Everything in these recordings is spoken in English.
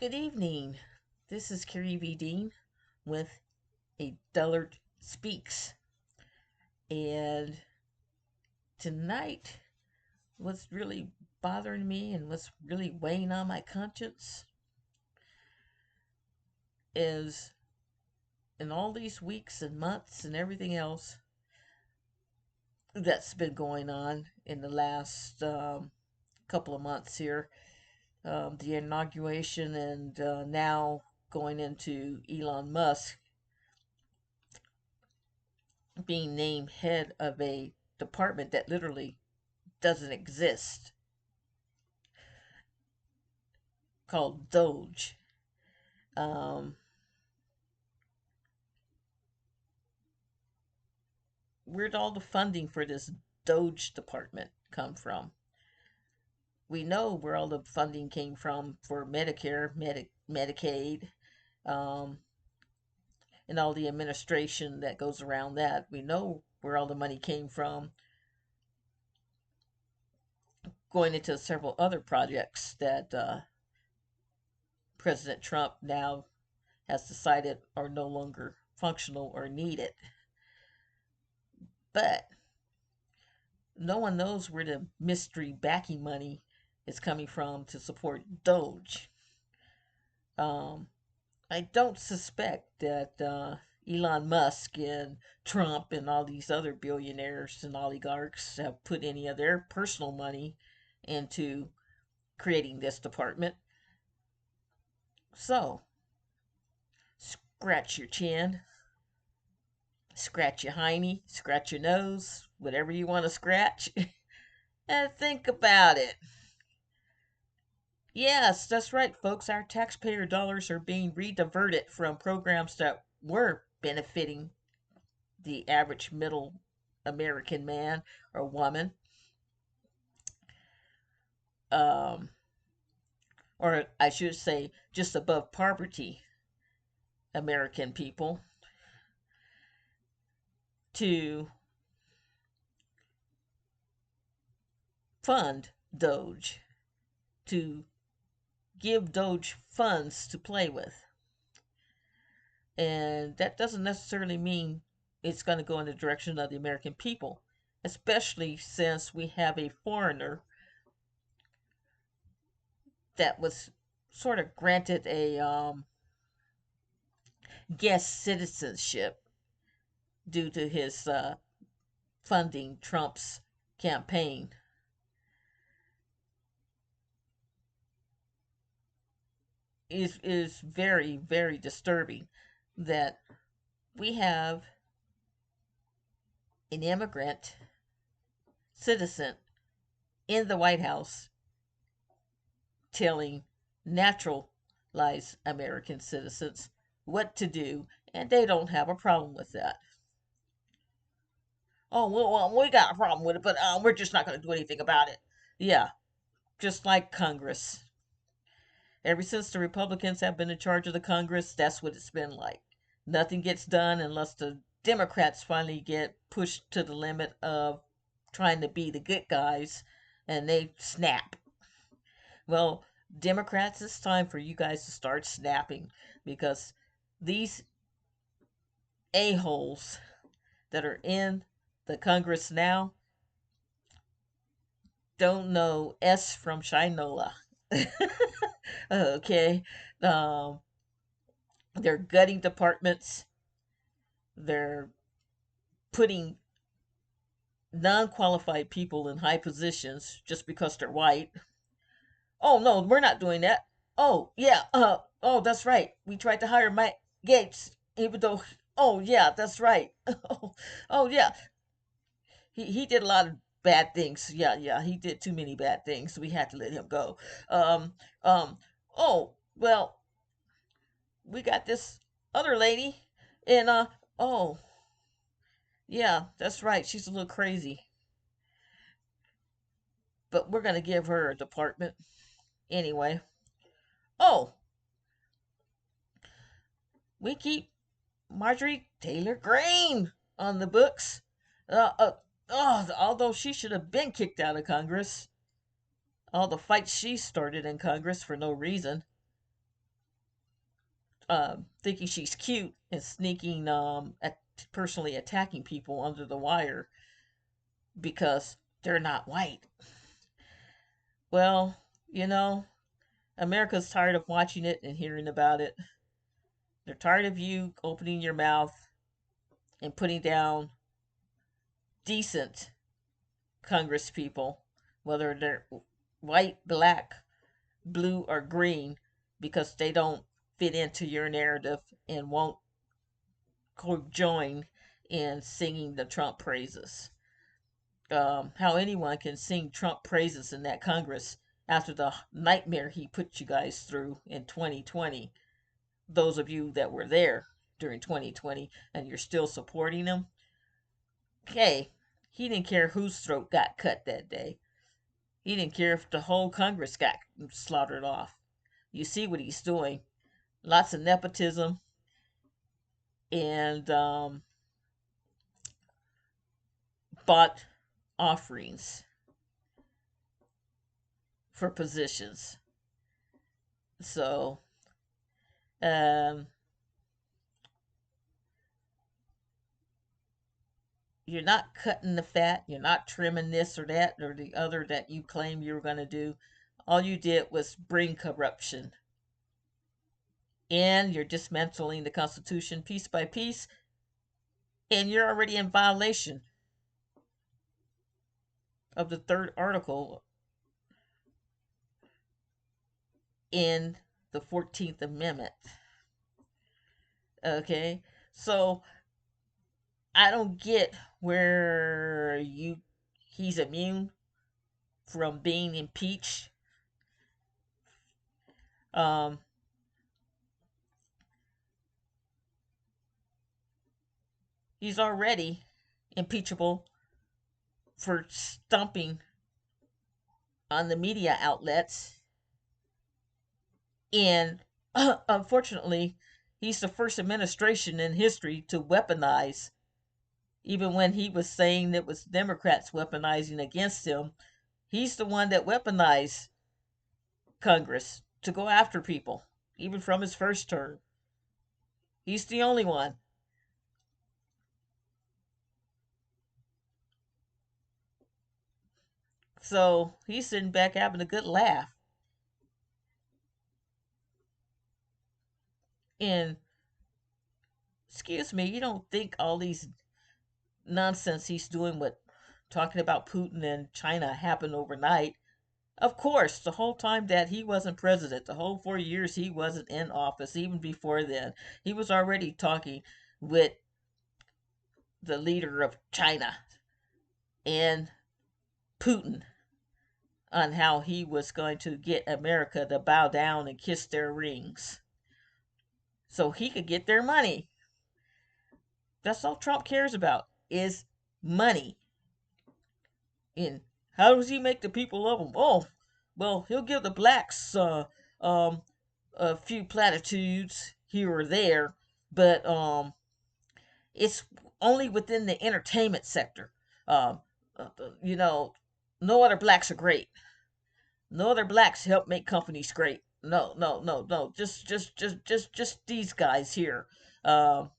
Good evening. This is Carrie V. Dean with A Dullard Speaks. And tonight, what's really bothering me and what's really weighing on my conscience is in all these weeks and months and everything else that's been going on in the last couple of months here, the inauguration and now going into Elon Musk being named head of a department that literally doesn't exist called Doge. Um, where'd all the funding for this Doge department come from? We know where all the funding came from for Medicare, Medicaid, um, and all the administration that goes around that. We know where all the money came from going into several other projects that President Trump now has decided are no longer functional or needed. But no one knows where the mystery backing money is coming from to support Doge. Um, I don't suspect that Elon Musk and Trump and all these other billionaires and oligarchs have put any of their personal money into creating this department. So, scratch your chin, scratch your hiney, scratch your nose, whatever you want to scratch, and think about it. Yes, that's right, folks. Our taxpayer dollars are being rediverted from programs that were benefiting the average middle American man or woman, um, or I should say, just above poverty American people, to fund Doge, to give Doge funds to play with. And that doesn't necessarily mean it's going to go in the direction of the American people, especially since we have a foreigner that was sort of granted a guest citizenship due to his funding Trump's campaign. Is very, very disturbing that we have an immigrant citizen in the White House telling naturalized American citizens what to do, and they don't have a problem with that. Oh, well, we got a problem with it, but we're just not going to do anything about it. Yeah, just like Congress. Ever since the Republicans have been in charge of the Congress, that's what it's been like. Nothing gets done unless the Democrats finally get pushed to the limit of trying to be the good guys and they snap. Well, Democrats, it's time for you guys to start snapping because these a-holes that are in the Congress now don't know S from Shinola. Okay. Um, they're gutting departments. They're putting non-qualified people in high positions just because they're white. Oh no, we're not doing that. Oh yeah, oh that's right. We tried to hire Mike Gates, even though. Oh yeah, that's right. Oh yeah, he did a lot of bad things. Yeah, yeah, he did too many bad things. So we had to let him go. Um, um. Oh well, we got this other lady, and oh yeah, that's right. She's a little crazy, but we're gonna give her a department anyway. Oh, we keep Marjorie Taylor Greene on the books. Although she should have been kicked out of Congress, all the fights she started in Congress for no reason. thinking she's cute and sneaking, personally attacking people under the wire because they're not white. Well, you know, America's tired of watching it and hearing about it. They're tired of you opening your mouth and putting down decent Congress people, whether they're white, black, blue, or green, because they don't fit into your narrative and won't join in singing the Trump praises. How anyone can sing Trump praises in that Congress after the nightmare he put you guys through in 2020. Those of you that were there during 2020 and you're still supporting him, hey, he didn't care whose throat got cut that day. He didn't care if the whole Congress got slaughtered off. You see what he's doing. Lots of nepotism and bought offerings for positions. So, um, you're not cutting the fat, you're not trimming this or that or the other that you claim you were going to do. All you did was bring corruption. And you're dismantling the Constitution piece by piece, and you're already in violation of the third article in the 14th Amendment. Okay? So I don't get where he's immune from being impeached. Um, he's already impeachable for stumping on the media outlets. And unfortunately, he's the first administration in history to weaponize, even when he was saying it was Democrats weaponizing against him. He's the one that weaponized Congress to go after people, even from his first term. He's the only one. So he's sitting back having a good laugh. And excuse me, you don't think all these nonsense he's doing with talking about Putin and China happened overnight? Of course, the whole time that he wasn't president, the whole 4 years he wasn't in office, even before then, he was already talking with the leader of China and Putin on how he was going to get America to bow down and kiss their rings so he could get their money. That's all Trump cares about is money. And how does he make the people love him? Oh, well, he'll give the blacks a few platitudes here or there, but it's only within the entertainment sector. Um, you know, no other blacks are great. No other blacks help make companies great. No, no, no, no. Just these guys here. Um,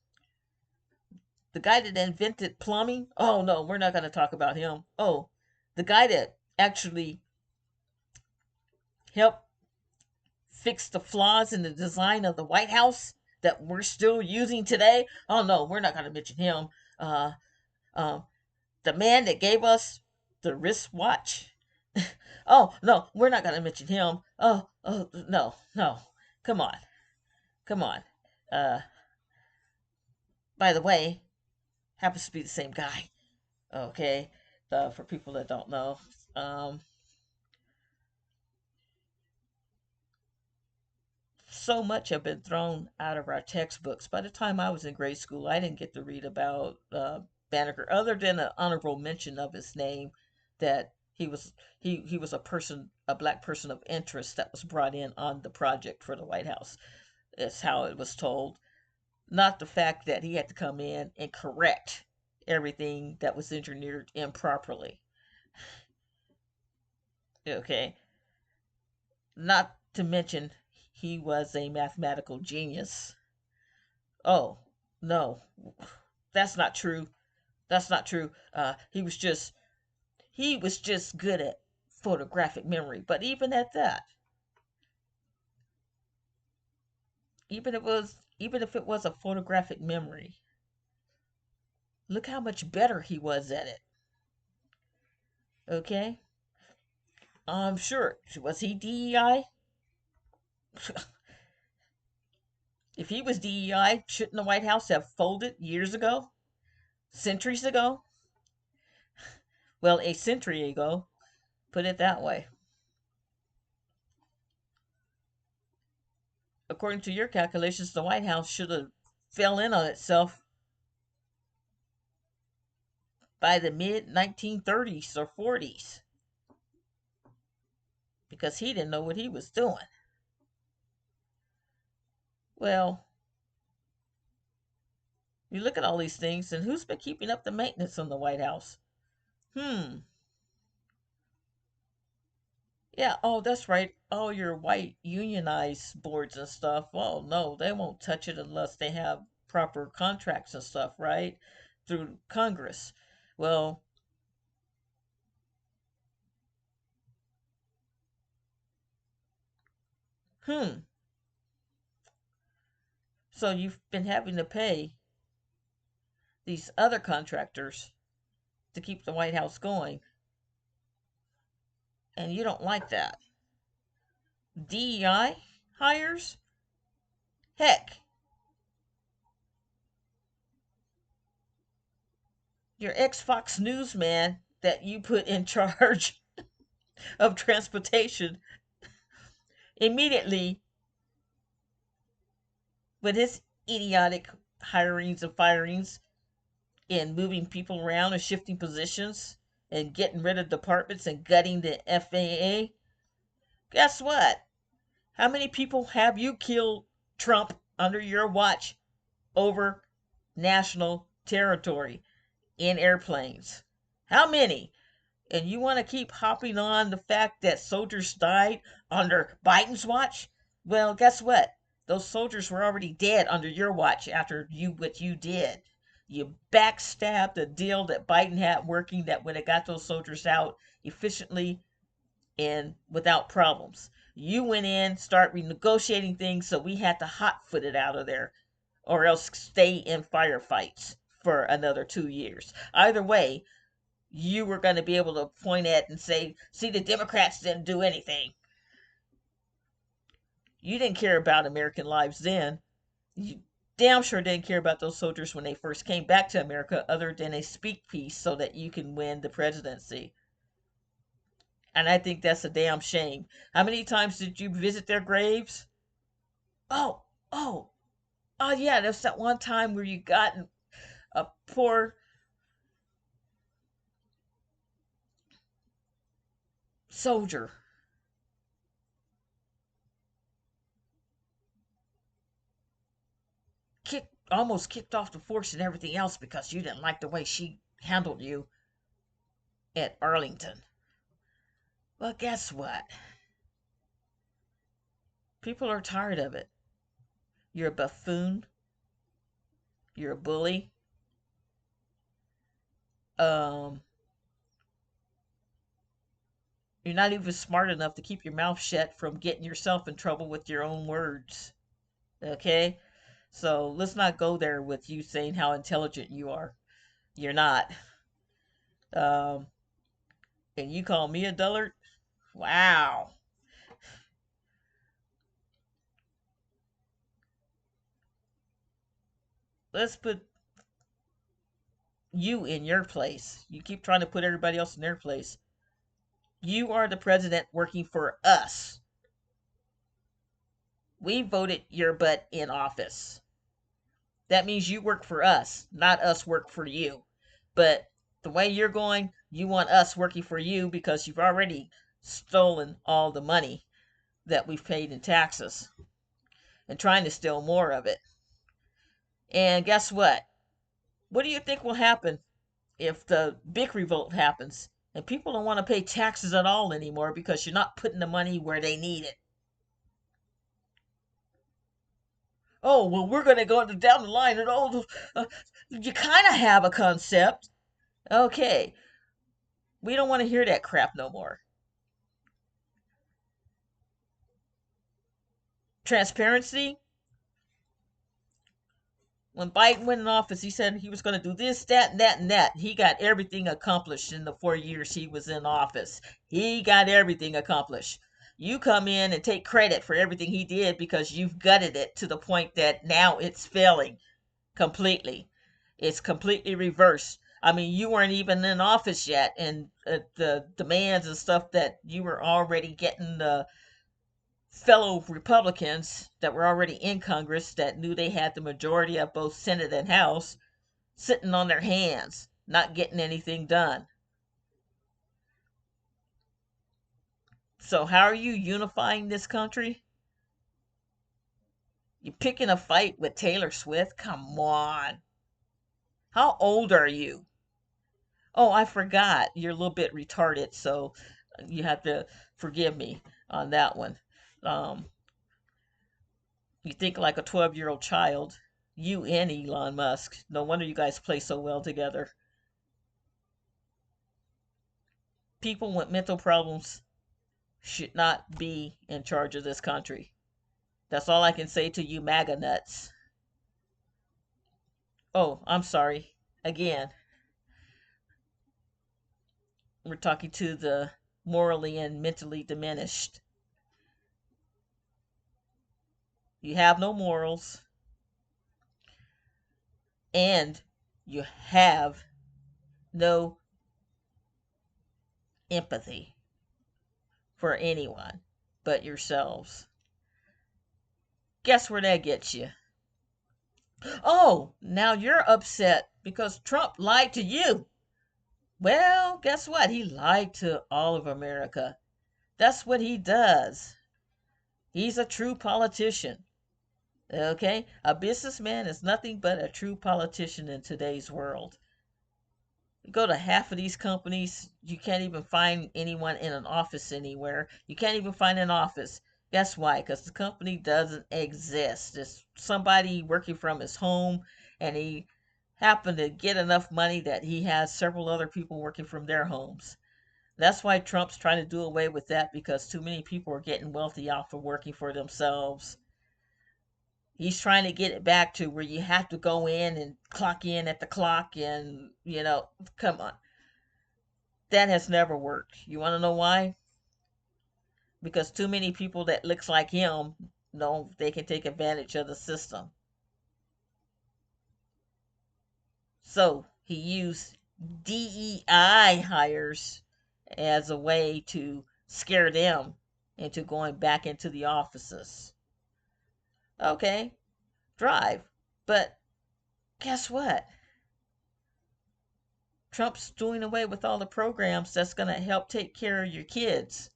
the guy that invented plumbing. Oh no, we're not going to talk about him. Oh, the guy that actually helped fix the flaws in the design of the White House that we're still using today. Oh no, we're not going to mention him. Uh, um, the man that gave us the wristwatch. Oh no, we're not going to mention him. Oh no, no, come on, come on. Uh, by the way, happens to be the same guy. Okay, for people that don't know. Um, so much have been thrown out of our textbooks. By the time I was in grade school, I didn't get to read about Banneker other than an honorable mention of his name that he was a person, a black person of interest that was brought in on the project for the White House. That's how it was told. Not the fact that he had to come in and correct everything that was engineered improperly. Okay. Not to mention he was a mathematical genius. Oh, no, that's not true. That's not true. He was just good at photographic memory. But even at that, even if it was a photographic memory, look how much better he was at it. Okay, I'm sure. Was he DEI? If he was DEI, shouldn't the White House have folded years ago, centuries ago? Well, a century ago. Put it that way. According to your calculations, the White House should have fell in on itself by the mid 1930s or 40s because he didn't know what he was doing. Well, you look at all these things, and who's been keeping up the maintenance on the White House? Hmm. Yeah, oh, that's right. All your white unionized boards and stuff. Oh, no, they won't touch it unless they have proper contracts and stuff, right? Through Congress. Well, hmm. So you've been having to pay these other contractors to keep the White House going, and you don't like that. DEI hires? Heck, your ex Fox News man that you put in charge of transportation immediately with his idiotic hirings and firings and moving people around and shifting positions and getting rid of departments and gutting the FAA. Guess what? How many people have you killed, Trump, under your watch over national territory in airplanes? How many? And you want to keep hopping on the fact that soldiers died under Biden's watch? Well, guess what? Those soldiers were already dead under your watch after what you did. You backstabbed a deal that Biden had working that would have got those soldiers out efficiently and without problems. You went in, start renegotiating things, so we had to hot foot it out of there or else stay in firefights for another 2 years. Either way, you were going to be able to point at and say, see, the Democrats didn't do anything. You didn't care about American lives then. You damn sure didn't care about those soldiers when they first came back to America, other than a speak piece so that you can win the presidency. And I think that's a damn shame. How many times did you visit their graves? Oh, oh, oh, yeah, there's that one time where you got a poor soldier almost kicked off the force and everything else because you didn't like the way she handled you at Arlington. Well, guess what? People are tired of it. You're a buffoon. You're a bully. Um, you're not even smart enough to keep your mouth shut from getting yourself in trouble with your own words. Okay? So let's not go there with you saying how intelligent you are. You're not. Um, and you call me a dullard? Wow. Let's put you in your place. You keep trying to put everybody else in their place. You are the president working for us. We voted your butt in office. That means you work for us, not us work for you. But the way you're going, you want us working for you because you've already stolen all the money that we've paid in taxes and trying to steal more of it. And guess what? What do you think will happen if the big revolt happens and people don't want to pay taxes at all anymore because you're not putting the money where they need it? Oh, well, we're going to go down the line and you kind of have a concept. Okay, we don't want to hear that crap no more. Transparency. When Biden went in office, he said he was going to do this, that, and that, and that. He got everything accomplished in the 4 years he was in office. He got everything accomplished. You come in and take credit for everything he did because you've gutted it to the point that now it's failing completely. It's completely reversed. I mean, you weren't even in office yet, and the demands and stuff that you were already getting the fellow Republicans that were already in Congress that knew they had the majority of both Senate and House sitting on their hands, not getting anything done. So, how are you unifying this country? You picking a fight with Taylor Swift? Come on. How old are you? Oh, I forgot. You're a little bit retarded, so you have to forgive me on that one. Um, you think like a 12-year-old child. You and Elon Musk. No wonder you guys play so well together. People with mental problems should not be in charge of this country. That's all I can say to you, MAGA nuts. Oh, I'm sorry. Again, we're talking to the morally and mentally diminished. You have no morals, and you have no empathy for anyone but yourselves. Guess where that gets you? Oh, now you're upset because Trump lied to you. Well, guess what? He lied to all of America. That's what he does. He's a true politician. Okay? A businessman is nothing but a true politician in today's world. You go to half of these companies, you can't even find anyone in an office anywhere. You can't even find an office. Guess why? Because the company doesn't exist. It's somebody working from his home, and he happened to get enough money that he has several other people working from their homes. That's why Trump's trying to do away with that because too many people are getting wealthy off of working for themselves. He's trying to get it back to where you have to go in and clock in at the clock and, come on. That has never worked. You want to know why? Because too many people that looks like him know they can take advantage of the system. So he used DEI hires as a way to scare them into going back into the offices. Okay, drive. But guess what? Trump's doing away with all the programs that's going to help take care of your kids.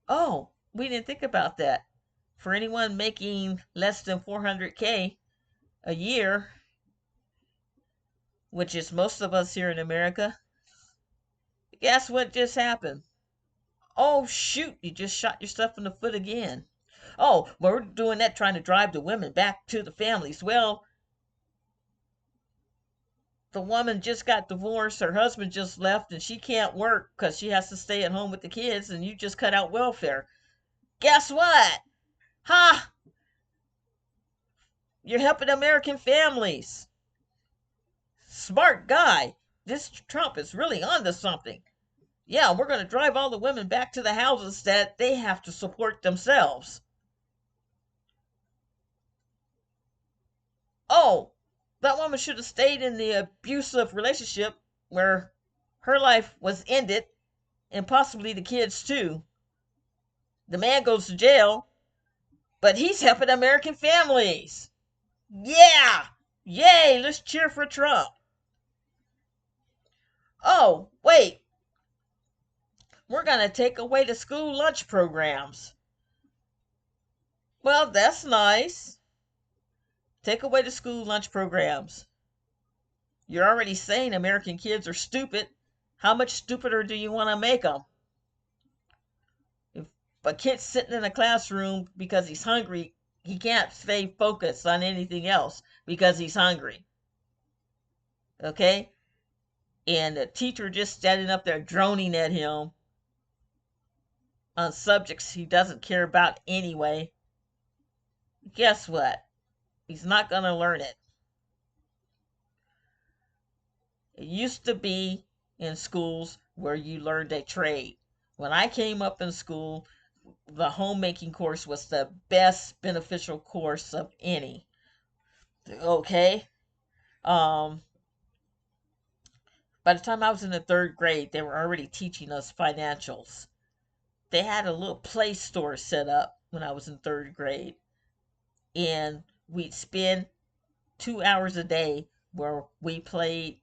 Oh, we didn't think about that. For anyone making less than 400K a year, which is most of us here in America, guess what just happened? Oh, shoot, you just shot yourself in the foot again. Oh, well, we're doing that trying to drive the women back to the families. Well, the woman just got divorced, her husband just left, and she can't work because she has to stay at home with the kids, and you just cut out welfare. Guess what? Ha! You're helping American families. Smart guy. This Trump is really onto something. Yeah, we're going to drive all the women back to the houses that they have to support themselves. Oh, that woman should have stayed in the abusive relationship where her life was ended and possibly the kids too. The man goes to jail, but he's helping American families. Yeah! Yay! Let's cheer for Trump. Oh, wait. We're going to take away the school lunch programs. Well, that's nice. Take away the school lunch programs. You're already saying American kids are stupid. How much stupider do you want to make them? If a kid's sitting in a classroom because he's hungry He can't stay focused on anything else because he's hungry. Okay? And the teacher just standing up there droning at him on subjects he doesn't care about anyway. Guess what? He's not going to learn it. It used to be in schools where you learned a trade. When I came up in school, the homemaking course was the best beneficial course of any. Okay? Um, by the time I was in the third grade, they were already teaching us financials. They had a little play store set up when I was in third grade, and we'd spend 2 hours a day where we played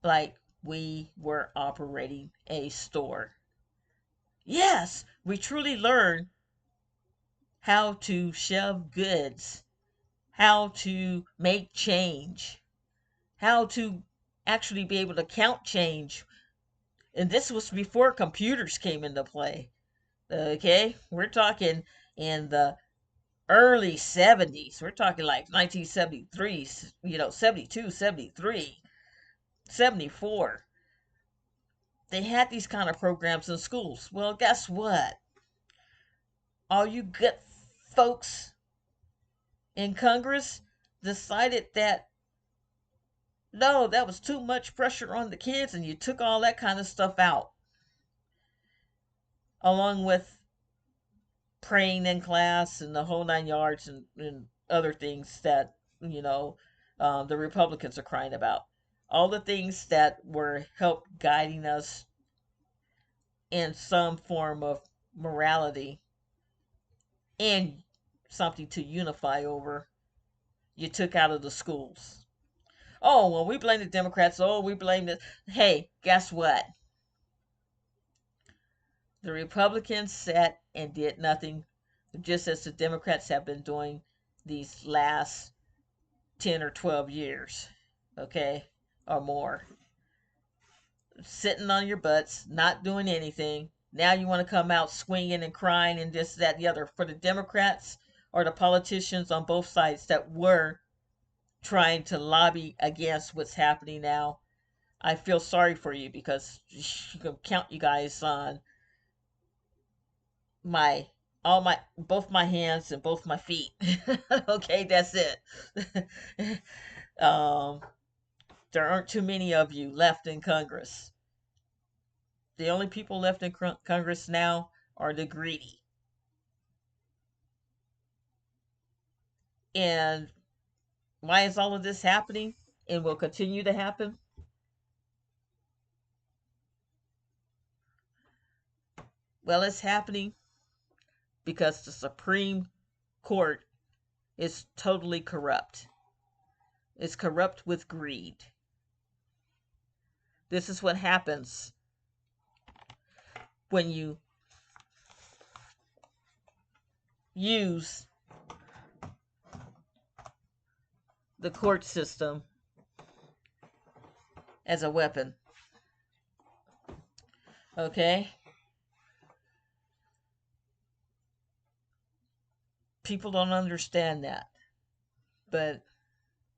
like we were operating a store. Yes, we truly learned how to shelve goods, how to make change, how to actually be able to count change. And this was before computers came into play. Okay? We're talking in the early 70s. We're talking like 1973, 72, 73, 74. They had these kind of programs in schools. Well, guess what? All you good folks in Congress decided that no, that was too much pressure on the kids, and you took all that kind of stuff out, along with praying in class and the whole 9 yards and other things that, the Republicans are crying about. All the things that were help guiding us in some form of morality and something to unify over, you took out of the schools. Oh, well, we blame the Democrats. Oh, we blame the. Hey, guess what? The Republicans sat and did nothing, just as the Democrats have been doing these last 10 or 12 years, okay, or more. Sitting on your butts, not doing anything. Now you want to come out swinging and crying and this, that, the other. For the Democrats or the politicians on both sides that were trying to lobby against what's happening now, I feel sorry for you because you can count you guys on my all my both my hands and both my feet. Okay, that's it. um, there aren't too many of you left in Congress. The only people left in Congress now are the greedy. And why is all of this happening and will continue to happen? Well, it's happening because the Supreme Court is totally corrupt. It's corrupt with greed. This is what happens when you use the court system as a weapon. Okay? People don't understand that. But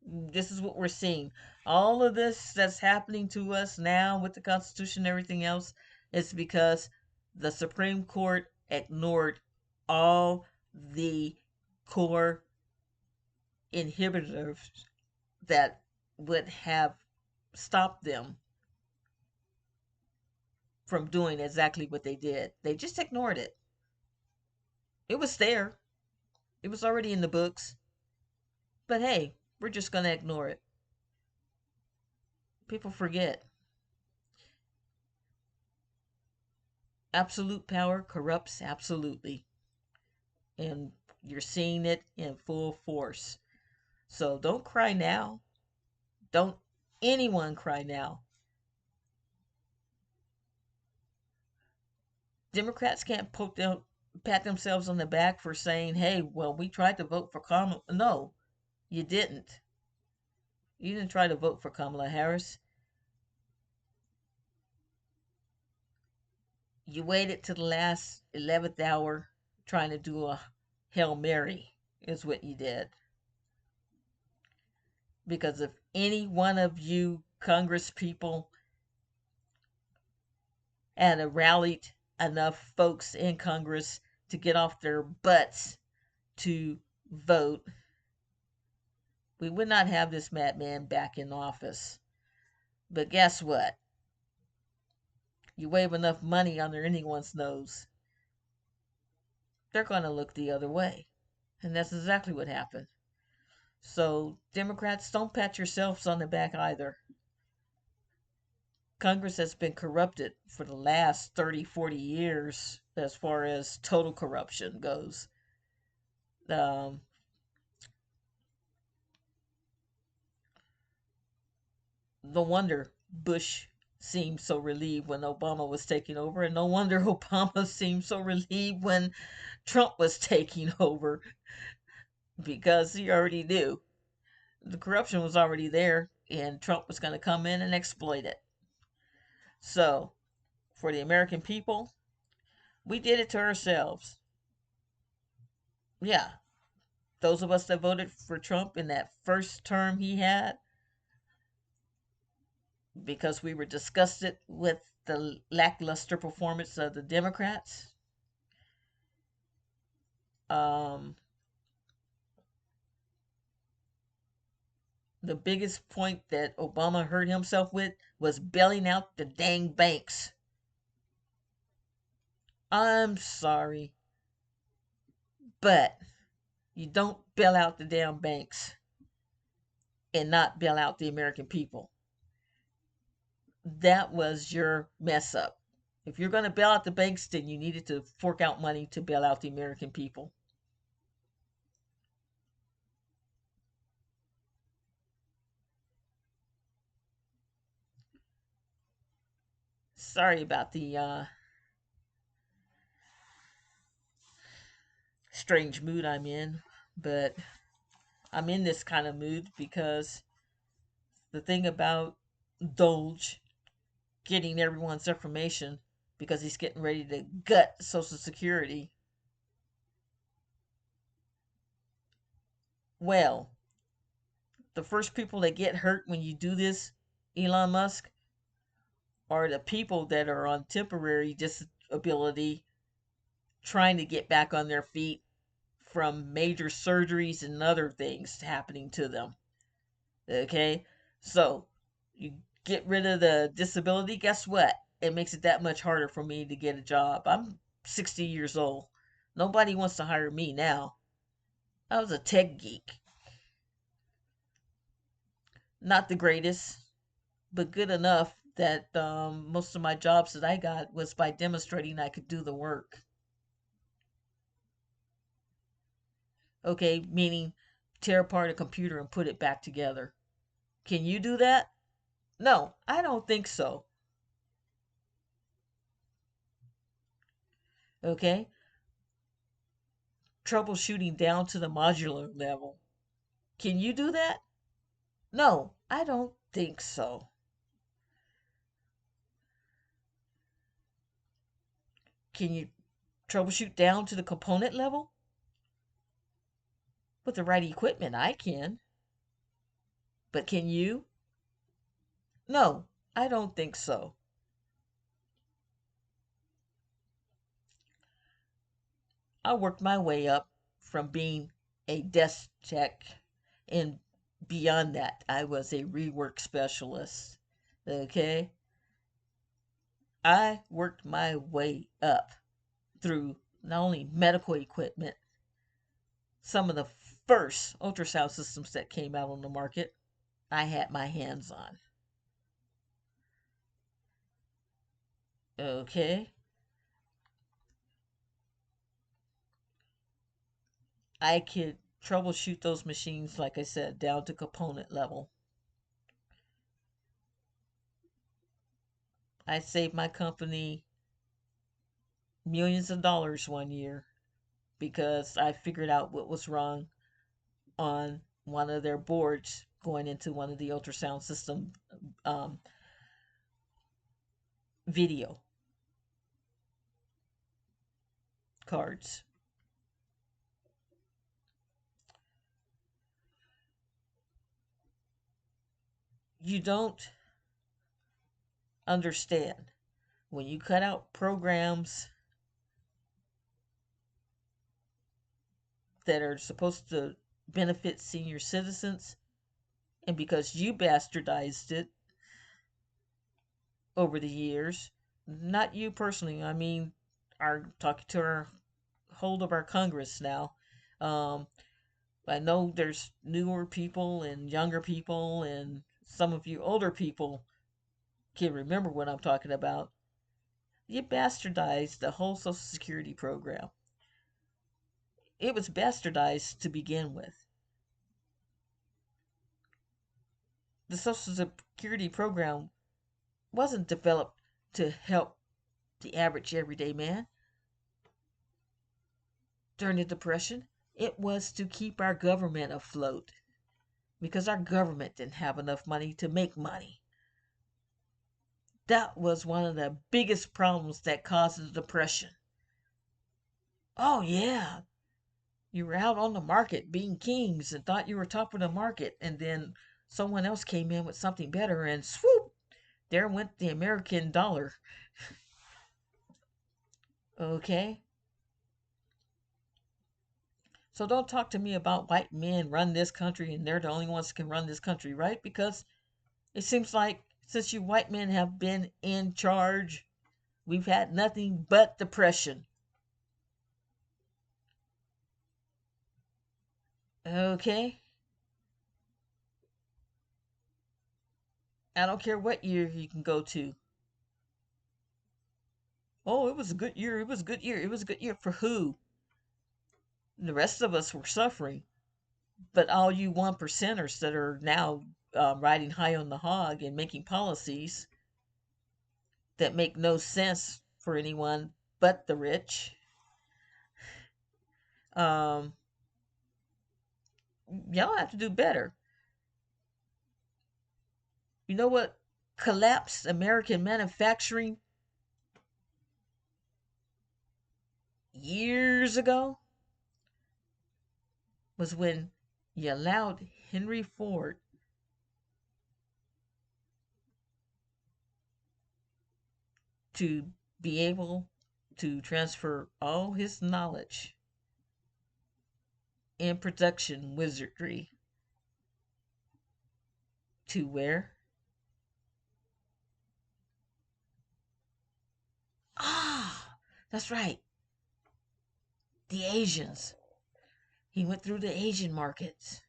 this is what we're seeing. All of this that's happening to us now with the Constitution and everything else is because the Supreme Court ignored all the core inhibitors that would have stopped them from doing exactly what they did. They just ignored it. It was there, it was already in the books. But hey, we're just going to ignore it. People forget. Absolute power corrupts absolutely. And you're seeing it in full force. So don't cry now. Don't anyone cry now. Democrats can't pat themselves on the back for saying, hey, well, we tried to vote for Kamala. No, you didn't. You didn't try to vote for Kamala Harris. You waited to the last 11th hour trying to do a Hail Mary. is what you did. Because if any one of you Congress people had rallied enough folks in Congress to get off their butts to vote, we would not have this madman back in office. But guess what? You wave enough money under anyone's nose, they're going to look the other way. And that's exactly what happened. So, Democrats, don't pat yourselves on the back either. Congress has been corrupted for the last 30, 40 years as far as total corruption goes. Um, no wonder Bush seemed so relieved when Obama was taking over, and no wonder Obama seemed so relieved when Trump was taking over, because he already knew the corruption was already there and Trump was going to come in and exploit it. So, for the American people, we did it to ourselves. Yeah, those of us that voted for Trump in that first term he had, because we were disgusted with the lackluster performance of the Democrats. Um, the biggest point that Obama hurt himself with was bailing out the dang banks. I'm sorry, but you don't bail out the damn banks and not bail out the American people. That was your mess up. If you're going to bail out the banks, then you needed to fork out money to bail out the American people. Sorry about the strange mood I'm in, but I'm in this kind of mood because the thing about Doge getting everyone's information because he's getting ready to gut Social Security. Well, the first people that get hurt when you do this, Elon Musk, are the people that are on temporary disability trying to get back on their feet from major surgeries and other things happening to them. Okay? So, you get rid of the disability, guess what? It makes it that much harder for me to get a job. I'm 60 years old. Nobody wants to hire me now. I was a tech geek. Not the greatest, but good enough that most of my jobs that I got was by demonstrating I could do the work. Okay, meaning tear apart a computer and put it back together. Can you do that? No, I don't think so. Okay, troubleshooting down to the modular level. Can you do that? No, I don't think so. Can you troubleshoot down to the component level? With the right equipment, I can. But can you? No, I don't think so. I worked my way up from being a desk tech, and beyond that, I was a rework specialist. Okay? I worked my way up through not only medical equipment, some of the first ultrasound systems that came out on the market, I had my hands on. Okay? I could troubleshoot those machines, like I said, down to component level. I saved my company millions of dollars one year because I figured out what was wrong on one of their boards going into one of the ultrasound system um, video cards. You don't understand when you cut out programs that are supposed to benefit senior citizens, and because you bastardized it over the years, not you personally, I mean, our talking to our hold of our Congress now. Um, I know there's newer people and younger people, and some of you older people can remember what I'm talking about. You bastardized the whole Social Security program. It was bastardized to begin with. The Social Security program wasn't developed to help the average everyday man during the Depression. It was to keep our government afloat because our government didn't have enough money to make money. That was one of the biggest problems that caused the Depression. Oh, yeah. You were out on the market being kings and thought you were top of the market, and then someone else came in with something better, and swoop, there went the American dollar. Okay? So don't talk to me about white men run this country and they're the only ones that can run this country, right? Because it seems like since you white men have been in charge, we've had nothing but depression. Okay? I don't care what year you can go to. Oh, it was a good year. It was a good year. It was a good year for who? The rest of us were suffering. But all you one percenters that are now riding high on the hog and making policies that make no sense for anyone but the rich, um, y'all have to do better. You know what collapsed American manufacturing years ago? Was when you allowed Henry Ford to be able to transfer all his knowledge in production wizardry to where? Ah, that's right, the Asians. He went through the Asian markets.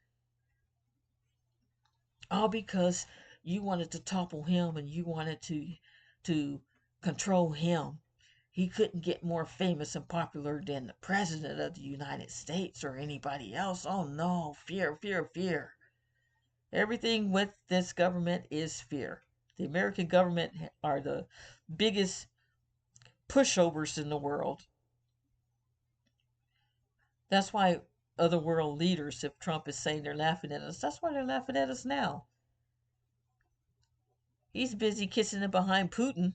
All because you wanted to topple him and you wanted to control him. He couldn't get more famous and popular than the president of the United States or anybody else. Oh no, fear, fear, fear. Everything with this government is fear. The American government are the biggest pushovers in the world. That's why other world leaders, if Trump is saying they're laughing at us, that's why they're laughing at us now. He's busy kissing it behind Putin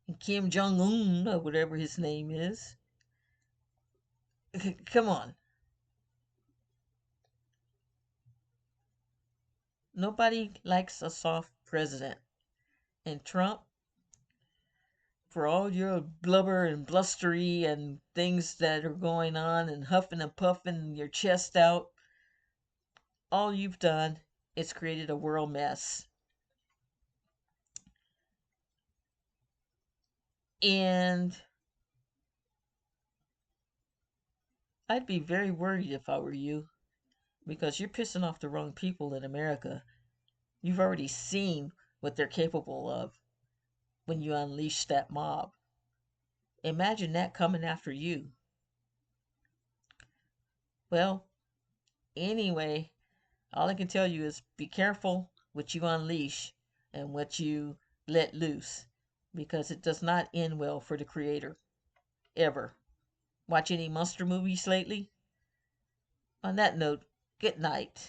and Kim Jong Un, or whatever his name is. Come on. Nobody likes a soft president. And Trump, for all your blubber and blustery and things that are going on and huffing and puffing your chest out, all you've done is created a world mess. And I'd be very worried if I were you because you're pissing off the wrong people in America. You've already seen what they're capable of when you unleash that mob. Imagine that coming after you. Well, anyway, all I can tell you is be careful what you unleash and what you let loose because it does not end well for the creator. Ever. Watch any monster movies lately? On that note, good night.